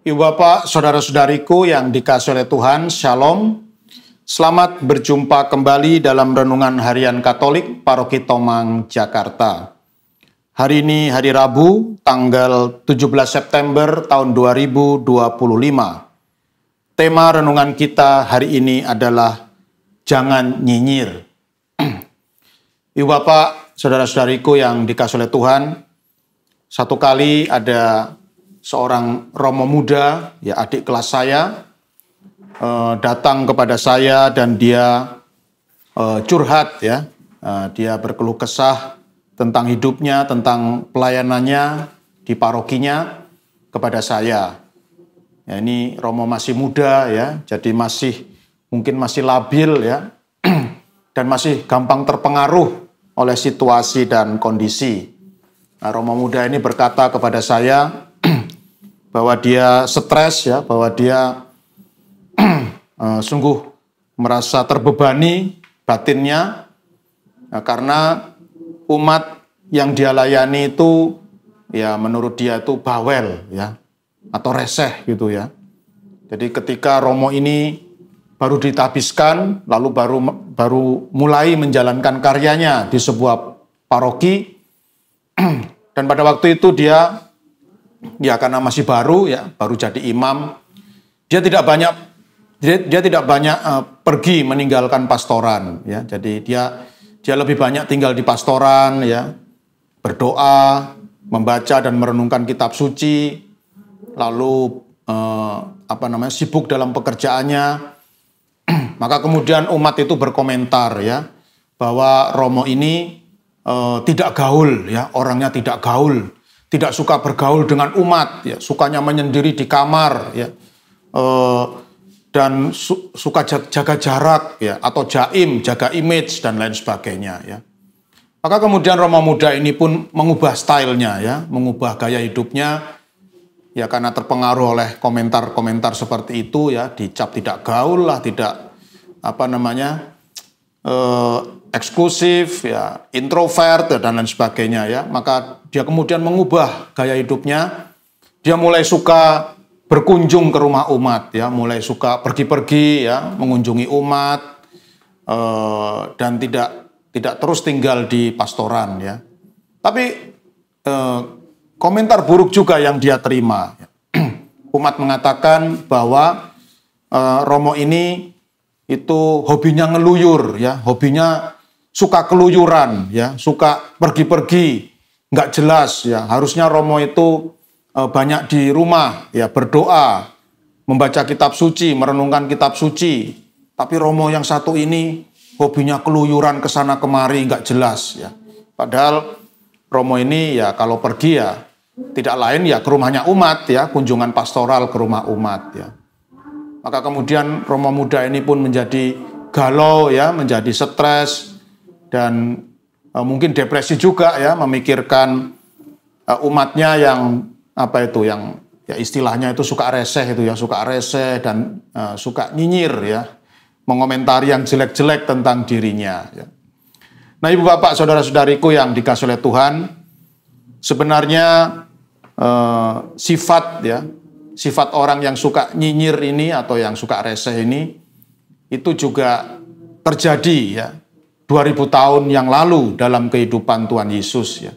Ibu Bapak, saudara-saudariku yang dikasihi oleh Tuhan, Shalom. Selamat berjumpa kembali dalam Renungan Harian Katolik Paroki Tomang, Jakarta. Hari ini hari Rabu, tanggal 17 September tahun 2025. Tema renungan kita hari ini adalah Jangan Nyinyir. Ibu Bapak, saudara-saudariku yang dikasihi oleh Tuhan, satu kali ada seorang romo muda, ya adik kelas saya, datang kepada saya dan dia curhat, ya, dia berkeluh kesah tentang hidupnya, tentang pelayanannya di parokinya kepada saya. Ya, ini romo masih muda, ya, jadi mungkin masih labil, ya, dan masih gampang terpengaruh oleh situasi dan kondisi. Nah, romo muda ini berkata kepada saya bahwa dia stres, ya, bahwa dia sungguh merasa terbebani batinnya karena umat yang dia layani itu, ya, menurut dia itu bawel, ya, atau reseh gitu, ya. Jadi ketika romo ini baru ditabiskan, lalu baru mulai menjalankan karyanya di sebuah paroki, dan pada waktu itu dia, ya, karena masih baru, ya, baru jadi imam, dia tidak banyak pergi meninggalkan pastoran, ya. Jadi dia lebih banyak tinggal di pastoran, ya, berdoa, membaca dan merenungkan kitab suci, lalu sibuk dalam pekerjaannya. Maka kemudian umat itu berkomentar, ya, bahwa romo ini tidak gaul, ya, orangnya tidak gaul, tidak suka bergaul dengan umat, ya, sukanya menyendiri di kamar, ya, dan suka jaga jarak, ya, atau jaim, jaga image dan lain sebagainya, ya. Maka kemudian romo muda ini pun mengubah stylenya, ya, mengubah gaya hidupnya, ya, karena terpengaruh oleh komentar-komentar seperti itu, ya, dicap tidak gaul lah, tidak eksklusif, ya, introvert, dan lain sebagainya, ya. Maka dia kemudian mengubah gaya hidupnya. Dia mulai suka berkunjung ke rumah umat, ya, mulai suka pergi-pergi, ya, mengunjungi umat, dan tidak terus tinggal di pastoran, ya. Tapi komentar buruk juga yang dia terima. Umat mengatakan bahwa romo ini itu hobinya ngeluyur, ya, hobinya suka keluyuran, ya, suka pergi-pergi, nggak jelas, ya. Harusnya romo itu banyak di rumah, ya, berdoa, membaca kitab suci, merenungkan kitab suci. Tapi romo yang satu ini hobinya keluyuran ke sana kemari, nggak jelas, ya. Padahal romo ini, ya, kalau pergi, ya, tidak lain, ya, ke rumahnya umat, ya, kunjungan pastoral ke rumah umat, ya. Maka kemudian romo muda ini pun menjadi galau, ya, menjadi stres dan mungkin depresi juga, ya, memikirkan umatnya yang yang ya istilahnya itu suka reseh itu, ya, suka reseh dan suka nyinyir, ya, mengomentari yang jelek-jelek tentang dirinya, ya. Nah, Ibu Bapak, saudara-saudariku yang dikasihi oleh Tuhan, sebenarnya sifat orang yang suka nyinyir ini atau yang suka reseh ini itu juga terjadi, ya, 2000 tahun yang lalu dalam kehidupan Tuhan Yesus, ya.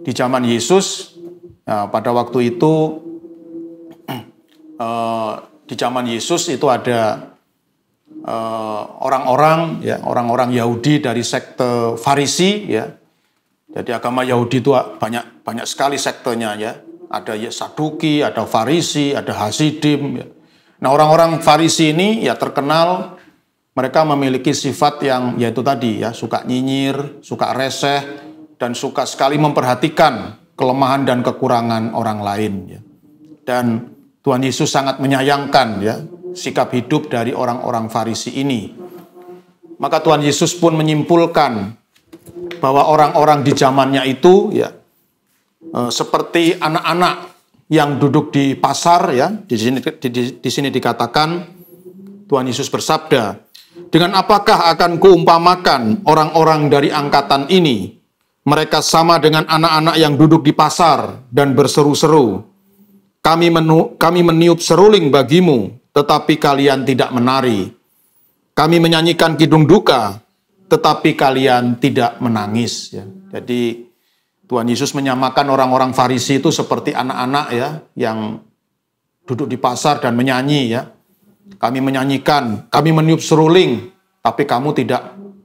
Di zaman Yesus, pada waktu itu di zaman Yesus itu ada orang-orang, ya, orang-orang Yahudi dari sekte Farisi, ya. Jadi agama Yahudi itu banyak sekali sektenya, ya. Ada Saduki, ada Farisi, ada Hasidim, ya. Nah, orang-orang Farisi ini, ya, terkenal mereka memiliki sifat yang yaitu tadi, ya, suka nyinyir, suka reseh, dan suka sekali memperhatikan kelemahan dan kekurangan orang lain, ya. Dan Tuhan Yesus sangat menyayangkan, ya, sikap hidup dari orang-orang Farisi ini. Maka Tuhan Yesus pun menyimpulkan bahwa orang-orang di zamannya itu, ya, seperti anak-anak yang duduk di pasar, ya. Di sini dikatakan Tuhan Yesus bersabda, "Dengan apakah akan kuumpamakan orang-orang dari angkatan ini? Mereka sama dengan anak-anak yang duduk di pasar dan berseru-seru. kami meniup seruling bagimu, tetapi kalian tidak menari. Kami menyanyikan kidung duka, tetapi kalian tidak menangis. Ya. Jadi Tuhan Yesus menyamakan orang-orang Farisi itu seperti anak-anak ya, yang duduk di pasar dan menyanyi ya. Kami menyanyikan, kami meniup seruling, tapi kamu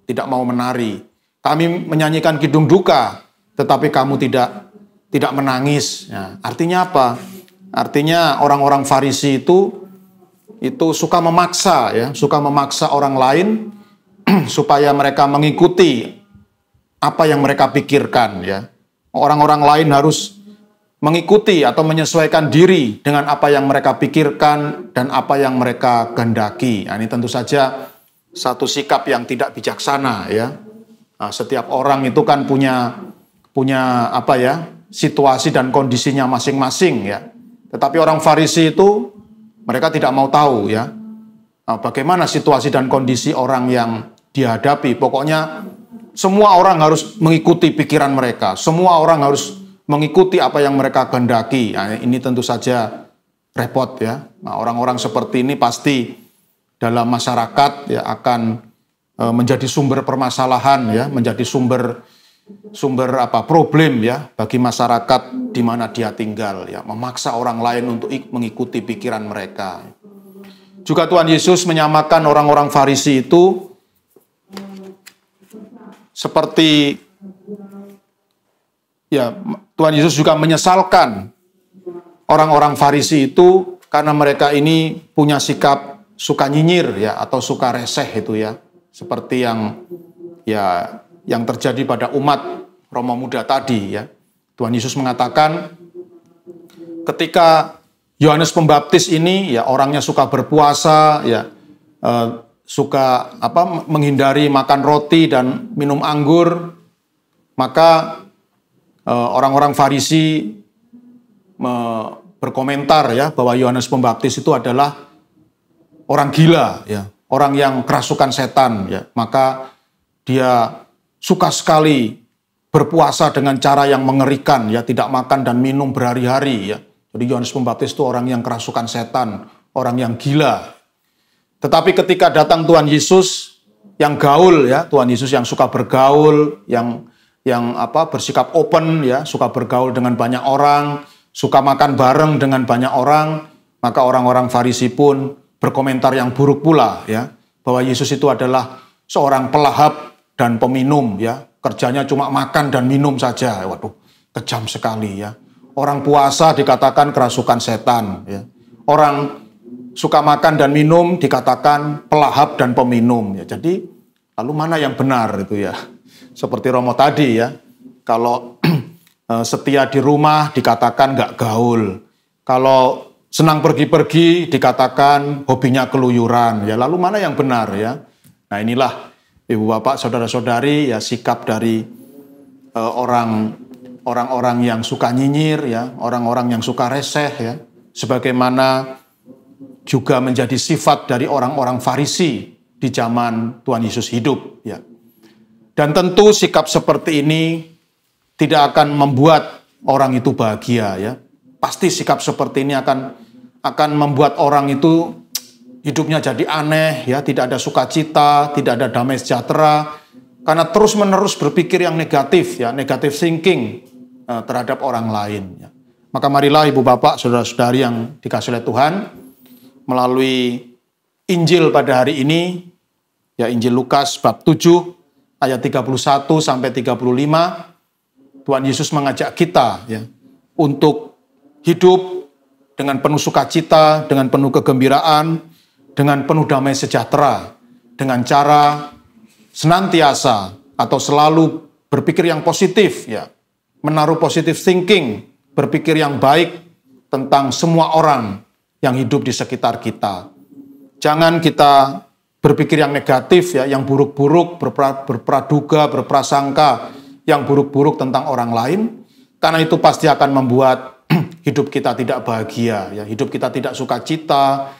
tidak mau menari. Kami menyanyikan kidung duka, tetapi kamu tidak menangis. Ya, artinya apa? Artinya orang-orang Farisi itu suka memaksa ya, suka memaksa orang lain supaya mereka mengikuti apa yang mereka pikirkan ya. Orang-orang lain harus mengikuti atau menyesuaikan diri dengan apa yang mereka pikirkan dan apa yang mereka kehendaki. Nah, ini tentu saja satu sikap yang tidak bijaksana ya. Nah, setiap orang itu kan punya apa ya, situasi dan kondisinya masing-masing ya. Tetapi orang Farisi itu mereka tidak mau tahu ya, bagaimana situasi dan kondisi orang yang dihadapi. Pokoknya semua orang harus mengikuti pikiran mereka, semua orang harus mengikuti apa yang mereka kehendaki. Nah, ini tentu saja repot ya. Nah, orang-orang seperti ini pasti dalam masyarakat ya akan menjadi sumber permasalahan ya, menjadi sumber problem ya bagi masyarakat di mana dia tinggal ya, memaksa orang lain untuk mengikuti pikiran mereka. Juga Tuhan Yesus menyamakan orang-orang Farisi itu seperti ya, Tuhan Yesus juga menyesalkan orang-orang Farisi itu karena mereka ini punya sikap suka nyinyir ya, atau suka reseh itu ya, seperti yang terjadi pada umat Romo Muda tadi ya. Tuhan Yesus mengatakan ketika Yohanes Pembaptis ini ya orangnya suka berpuasa ya, suka menghindari makan roti dan minum anggur, maka orang-orang Farisi berkomentar ya bahwa Yohanes Pembaptis itu adalah orang gila ya, orang yang kerasukan setan ya. Maka dia suka sekali berpuasa dengan cara yang mengerikan ya, tidak makan dan minum berhari-hari ya. Jadi Yohanes Pembaptis itu orang yang kerasukan setan, orang yang gila. Tetapi ketika datang Tuhan Yesus yang gaul ya, Tuhan Yesus yang suka bergaul, yang bersikap open ya, suka bergaul dengan banyak orang, suka makan bareng dengan banyak orang, maka orang-orang Farisi pun berkomentar yang buruk pula ya, bahwa Yesus itu adalah seorang pelahap dan peminum ya, kerjanya cuma makan dan minum saja. Waduh, kejam sekali ya. Orang puasa dikatakan kerasukan setan ya. Orang suka makan dan minum dikatakan pelahap dan peminum ya. Jadi lalu mana yang benar itu ya? Seperti Romo tadi ya. Kalau setia di rumah dikatakan nggak gaul. Kalau senang pergi-pergi dikatakan hobinya keluyuran ya. Lalu mana yang benar ya? Nah, inilah Ibu Bapak, saudara-saudari ya, sikap dari orang-orang yang suka nyinyir ya, orang-orang yang suka reseh ya, sebagaimana juga menjadi sifat dari orang-orang Farisi di zaman Tuhan Yesus hidup ya. Dan tentu sikap seperti ini tidak akan membuat orang itu bahagia ya. Pasti sikap seperti ini akan membuat orang itu hidupnya jadi aneh ya, tidak ada sukacita, tidak ada damai sejahtera, karena terus-menerus berpikir yang negatif ya, negative thinking terhadap orang lain ya. Maka marilah Ibu Bapak, saudara-saudari yang dikasihi oleh Tuhan, melalui Injil pada hari ini ya, Injil Lukas bab 7 ayat 31 sampai 35, Tuhan Yesus mengajak kita ya untuk hidup dengan penuh sukacita, dengan penuh kegembiraan, dengan penuh damai sejahtera, dengan cara senantiasa atau selalu berpikir yang positif ya, menaruh positive thinking, berpikir yang baik tentang semua orang yang hidup di sekitar kita. Jangan kita berpikir yang negatif ya, yang buruk-buruk, berpraduga, berprasangka yang buruk-buruk tentang orang lain, karena itu pasti akan membuat hidup kita tidak bahagia ya, hidup kita tidak sukacita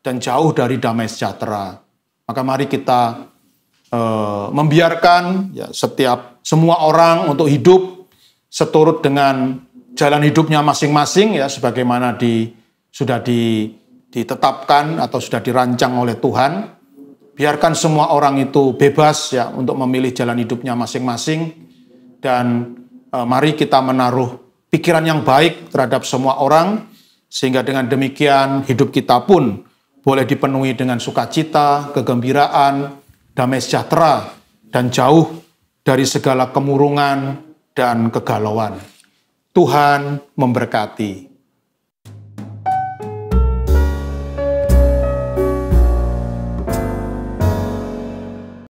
dan jauh dari damai sejahtera. Maka mari kita membiarkan ya, semua orang untuk hidup seturut dengan jalan hidupnya masing-masing ya, sebagaimana sudah ditetapkan atau sudah dirancang oleh Tuhan. Biarkan semua orang itu bebas ya untuk memilih jalan hidupnya masing-masing, dan mari kita menaruh pikiran yang baik terhadap semua orang, sehingga dengan demikian hidup kita pun boleh dipenuhi dengan sukacita, kegembiraan, damai sejahtera, dan jauh dari segala kemurungan dan kegalauan. Tuhan memberkati.